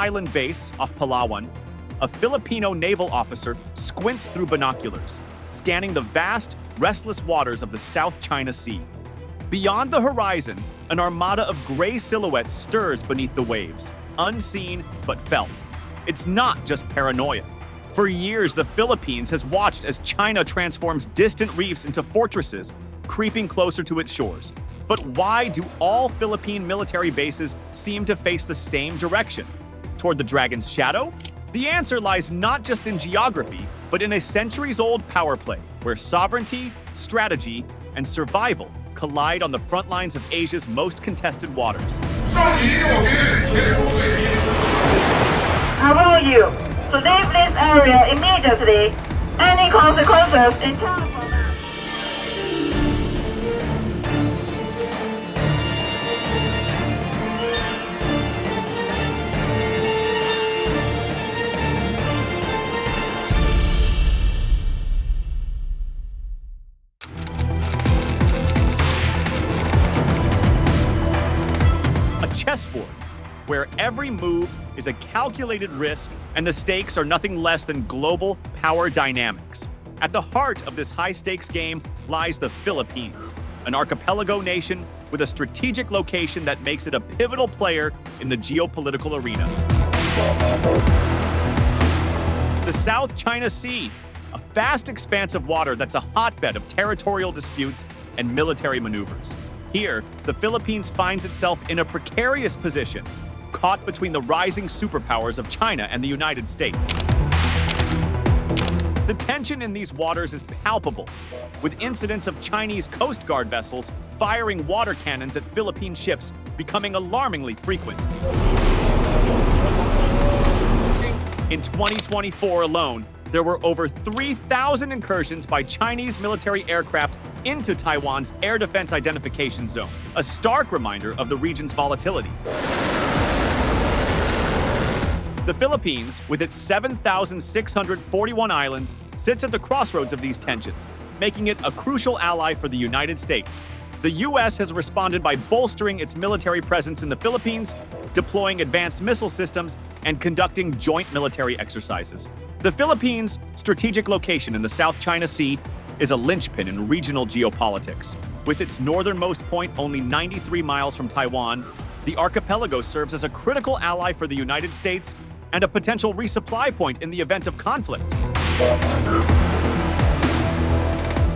island base off Palawan, a Filipino naval officer squints through binoculars, scanning the vast, restless waters of the South China Sea. Beyond the horizon, an armada of gray silhouettes stirs beneath the waves, unseen but felt. It's not just paranoia. For years, the Philippines has watched as China transforms distant reefs into fortresses, creeping closer to its shores. But why do all Philippine military bases seem to face the same direction? Toward the dragon's shadow? The answer lies not just in geography, but in a centuries-old power play where sovereignty, strategy, and survival collide on the front lines of Asia's most contested waters. How about you? To leave this area immediately. Any consequences in terms of Chessboard, where every move is a calculated risk and the stakes are nothing less than global power dynamics. At the heart of this high-stakes game lies the Philippines, an archipelago nation with a strategic location that makes it a pivotal player in the geopolitical arena. The South China Sea, a vast expanse of water that's a hotbed of territorial disputes and military maneuvers. Here, the Philippines finds itself in a precarious position, caught between the rising superpowers of China and the United States. The tension in these waters is palpable, with incidents of Chinese Coast Guard vessels firing water cannons at Philippine ships becoming alarmingly frequent. In 2024 alone, there were over 3,000 incursions by Chinese military aircraft into Taiwan's air defense identification zone, a stark reminder of the region's volatility. The Philippines, with its 7,641 islands, sits at the crossroads of these tensions, making it a crucial ally for the United States. The U.S. has responded by bolstering its military presence in the Philippines, deploying advanced missile systems, and conducting joint military exercises. The Philippines' strategic location in the South China Sea is a linchpin in regional geopolitics. With its northernmost point only 93 miles from Taiwan, the archipelago serves as a critical ally for the United States and a potential resupply point in the event of conflict.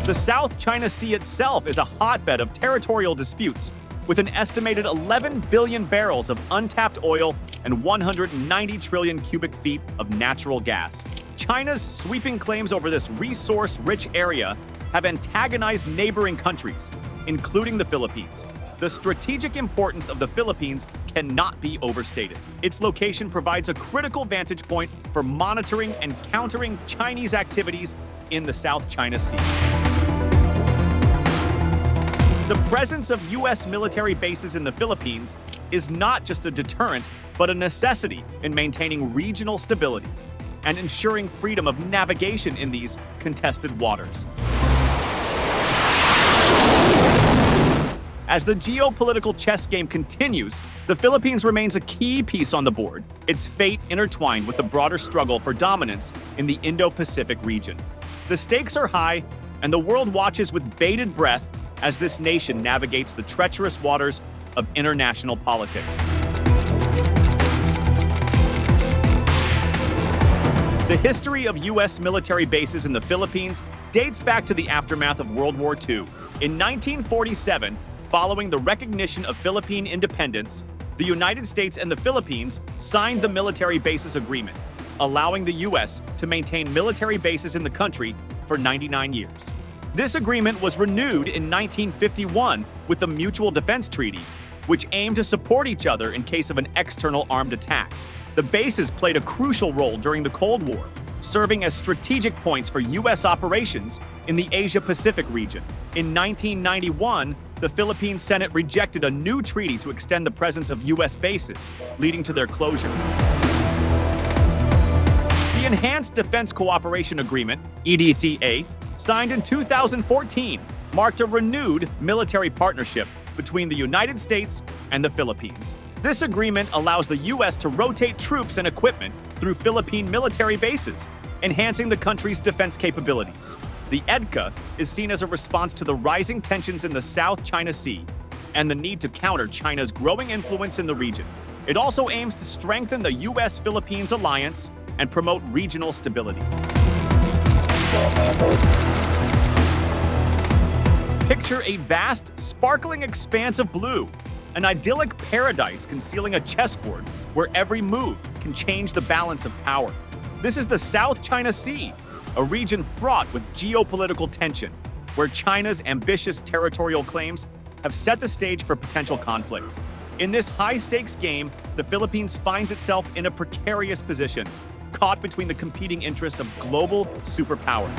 The South China Sea itself is a hotbed of territorial disputes, with an estimated 11 billion barrels of untapped oil and 190 trillion cubic feet of natural gas. China's sweeping claims over this resource-rich area have antagonized neighboring countries, including the Philippines. The strategic importance of the Philippines cannot be overstated. Its location provides a critical vantage point for monitoring and countering Chinese activities in the South China Sea. The presence of U.S. military bases in the Philippines is not just a deterrent, but a necessity in maintaining regional stability and ensuring freedom of navigation in these contested waters. As the geopolitical chess game continues, the Philippines remains a key piece on the board, its fate intertwined with the broader struggle for dominance in the Indo-Pacific region. The stakes are high, and the world watches with bated breath as this nation navigates the treacherous waters of international politics. The history of U.S. military bases in the Philippines dates back to the aftermath of World War II. In 1947, following the recognition of Philippine independence, the United States and the Philippines signed the Military Bases Agreement, allowing the U.S. to maintain military bases in the country for 99 years. This agreement was renewed in 1951 with the Mutual Defense Treaty, which aimed to support each other in case of an external armed attack. The bases played a crucial role during the Cold War, serving as strategic points for U.S. operations in the Asia-Pacific region. In 1991, the Philippine Senate rejected a new treaty to extend the presence of U.S. bases, leading to their closure. The Enhanced Defense Cooperation Agreement, EDCA, signed in 2014, marked a renewed military partnership between the United States and the Philippines. This agreement allows the U.S. to rotate troops and equipment through Philippine military bases, enhancing the country's defense capabilities. The EDCA is seen as a response to the rising tensions in the South China Sea and the need to counter China's growing influence in the region. It also aims to strengthen the U.S. Philippines alliance and promote regional stability. Picture a vast, sparkling expanse of blue, an idyllic paradise concealing a chessboard where every move can change the balance of power. This is the South China Sea, a region fraught with geopolitical tension, where China's ambitious territorial claims have set the stage for potential conflict. In this high-stakes game, the Philippines finds itself in a precarious position, caught between the competing interests of global superpowers.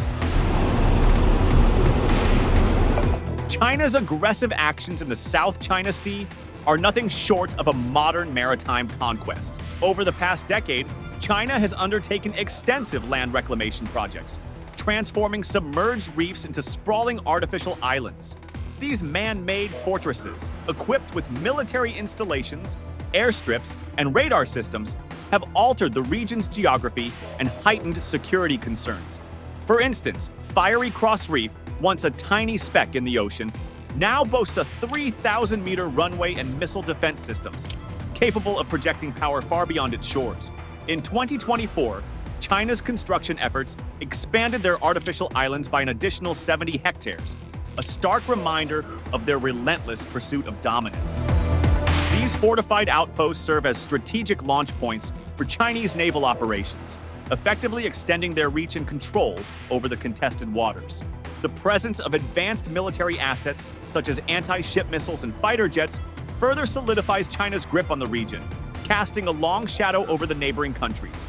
China's aggressive actions in the South China Sea are nothing short of a modern maritime conquest. Over the past decade, China has undertaken extensive land reclamation projects, transforming submerged reefs into sprawling artificial islands. These man-made fortresses, equipped with military installations, airstrips, and radar systems, have altered the region's geography and heightened security concerns. For instance, Fiery Cross Reef, once a tiny speck in the ocean, now boasts a 3,000-meter runway and missile defense systems, capable of projecting power far beyond its shores. In 2024, China's construction efforts expanded their artificial islands by an additional 70 hectares, a stark reminder of their relentless pursuit of dominance. These fortified outposts serve as strategic launch points for Chinese naval operations, effectively extending their reach and control over the contested waters. The presence of advanced military assets, such as anti-ship missiles and fighter jets, further solidifies China's grip on the region, casting a long shadow over the neighboring countries.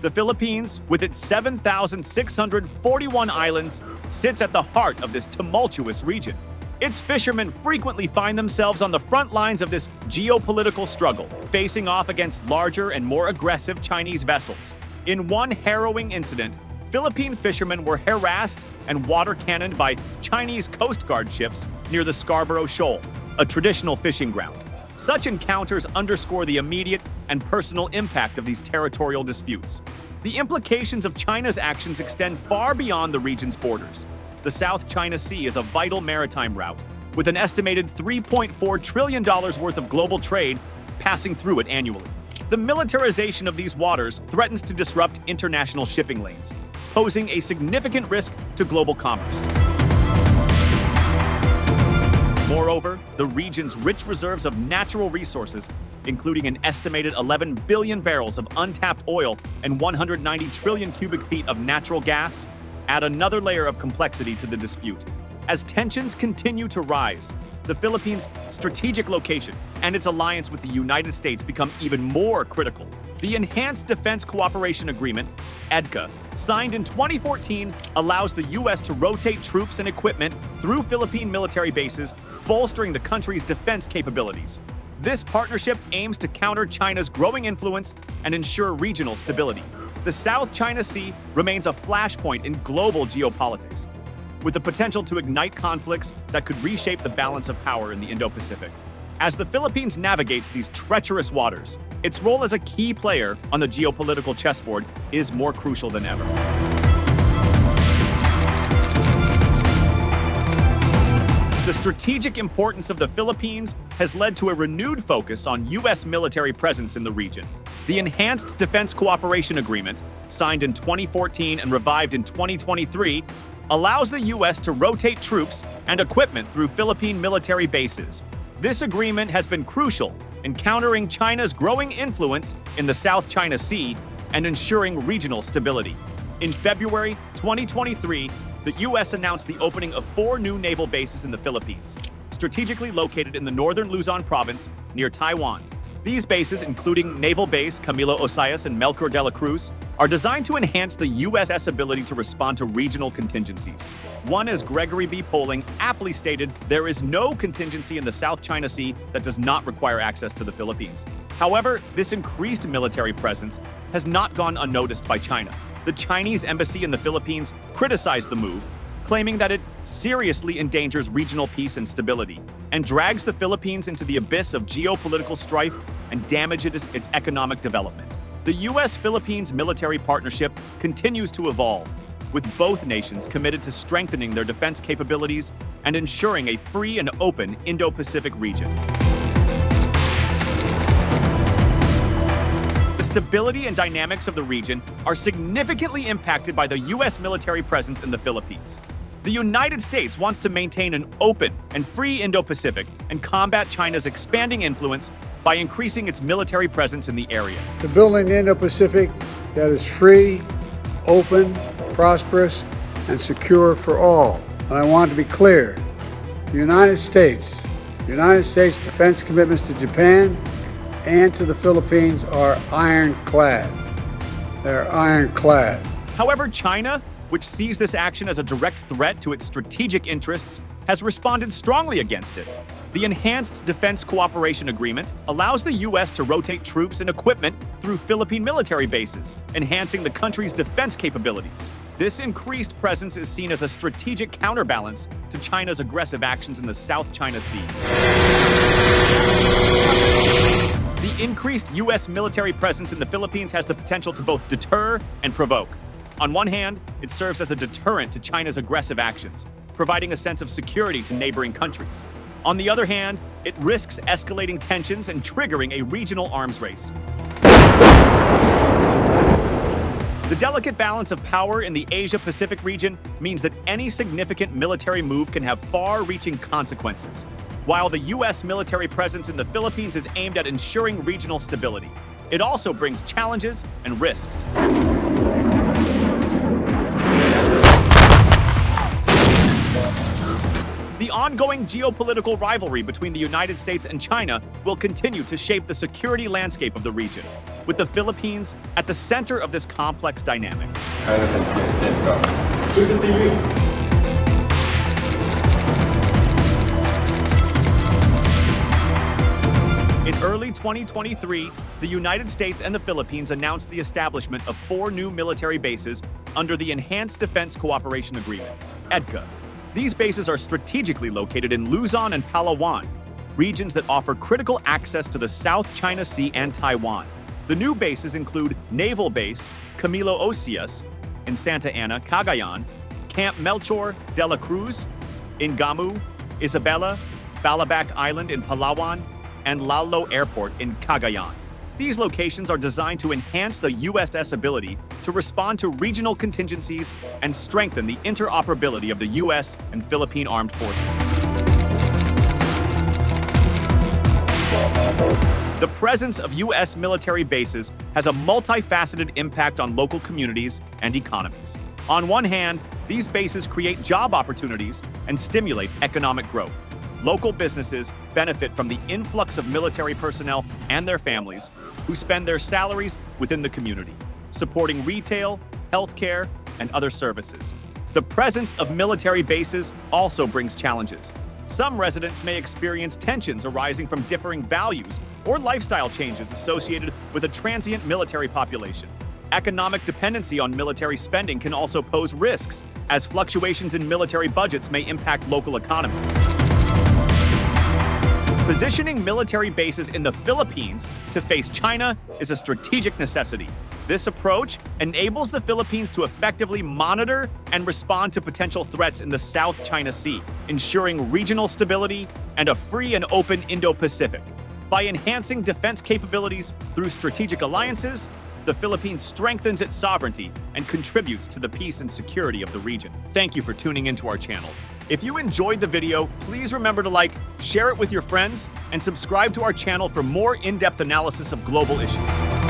The Philippines, with its 7,641 islands, sits at the heart of this tumultuous region. Its fishermen frequently find themselves on the front lines of this geopolitical struggle, facing off against larger and more aggressive Chinese vessels. In one harrowing incident, Philippine fishermen were harassed and water-cannoned by Chinese Coast Guard ships near the Scarborough Shoal, a traditional fishing ground. Such encounters underscore the immediate and personal impact of these territorial disputes. The implications of China's actions extend far beyond the region's borders. The South China Sea is a vital maritime route, with an estimated $3.4 trillion worth of global trade passing through it annually. The militarization of these waters threatens to disrupt international shipping lanes, posing a significant risk to global commerce. Moreover, the region's rich reserves of natural resources, including an estimated 11 billion barrels of untapped oil and 190 trillion cubic feet of natural gas, add another layer of complexity to the dispute. As tensions continue to rise, the Philippines' strategic location and its alliance with the United States become even more critical. The Enhanced Defense Cooperation Agreement, EDCA, signed in 2014, allows the U.S. to rotate troops and equipment through Philippine military bases, bolstering the country's defense capabilities. This partnership aims to counter China's growing influence and ensure regional stability. The South China Sea remains a flashpoint in global geopolitics, with the potential to ignite conflicts that could reshape the balance of power in the Indo-Pacific. As the Philippines navigates these treacherous waters, its role as a key player on the geopolitical chessboard is more crucial than ever. The strategic importance of the Philippines has led to a renewed focus on U.S. military presence in the region. The Enhanced Defense Cooperation Agreement, signed in 2014 and revived in 2023, allows the U.S. to rotate troops and equipment through Philippine military bases. This agreement has been crucial in countering China's growing influence in the South China Sea and ensuring regional stability. In February 2023, the U.S. announced the opening of 4 new naval bases in the Philippines, strategically located in the northern Luzon province near Taiwan. These bases, including Naval Base Camilo Osias and Melchor de la Cruz, are designed to enhance the U.S.'s ability to respond to regional contingencies. One, as Gregory B. Poling aptly stated, there is no contingency in the South China Sea that does not require access to the Philippines. However, this increased military presence has not gone unnoticed by China. The Chinese embassy in the Philippines criticized the move, claiming that it seriously endangers regional peace and stability, and drags the Philippines into the abyss of geopolitical strife and damages its economic development. The U.S. Philippines military partnership continues to evolve, with both nations committed to strengthening their defense capabilities and ensuring a free and open Indo-Pacific region. The stability and dynamics of the region are significantly impacted by the U.S. military presence in the Philippines. The United States wants to maintain an open and free Indo-Pacific and combat China's expanding influence by increasing its military presence in the area. To build an Indo-Pacific that is free, open, prosperous, and secure for all. And I want to be clear, the United States defense commitments to Japan and to the Philippines are ironclad. They're ironclad. However, China, which sees this action as a direct threat to its strategic interests, has responded strongly against it. The Enhanced Defense Cooperation Agreement allows the U.S. to rotate troops and equipment through Philippine military bases, enhancing the country's defense capabilities. This increased presence is seen as a strategic counterbalance to China's aggressive actions in the South China Sea. The increased U.S. military presence in the Philippines has the potential to both deter and provoke. On one hand, it serves as a deterrent to China's aggressive actions, providing a sense of security to neighboring countries. On the other hand, it risks escalating tensions and triggering a regional arms race. The delicate balance of power in the Asia-Pacific region means that any significant military move can have far-reaching consequences. While the U.S. military presence in the Philippines is aimed at ensuring regional stability, it also brings challenges and risks. The ongoing geopolitical rivalry between the United States and China will continue to shape the security landscape of the region, with the Philippines at the center of this complex dynamic. Good to see you. In early 2023, the United States and the Philippines announced the establishment of 4 new military bases under the Enhanced Defense Cooperation Agreement, EDCA. These bases are strategically located in Luzon and Palawan, regions that offer critical access to the South China Sea and Taiwan. The new bases include Naval Base Camilo Ocias in Santa Ana, Cagayan, Camp Melchor de la Cruz in Gamu, Isabela, Balabac Island in Palawan, and Lalo Airport in Cagayan. These locations are designed to enhance the US's ability to respond to regional contingencies and strengthen the interoperability of the U.S. and Philippine armed forces. The presence of U.S. military bases has a multifaceted impact on local communities and economies. On one hand, these bases create job opportunities and stimulate economic growth. Local businesses benefit from the influx of military personnel and their families who spend their salaries within the community, supporting retail, healthcare, and other services. The presence of military bases also brings challenges. Some residents may experience tensions arising from differing values or lifestyle changes associated with a transient military population. Economic dependency on military spending can also pose risks, as fluctuations in military budgets may impact local economies. Positioning military bases in the Philippines to face China is a strategic necessity. This approach enables the Philippines to effectively monitor and respond to potential threats in the South China Sea, ensuring regional stability and a free and open Indo-Pacific. By enhancing defense capabilities through strategic alliances, the Philippines strengthens its sovereignty and contributes to the peace and security of the region. Thank you for tuning into our channel. If you enjoyed the video, please remember to like, share it with your friends, and subscribe to our channel for more in-depth analysis of global issues.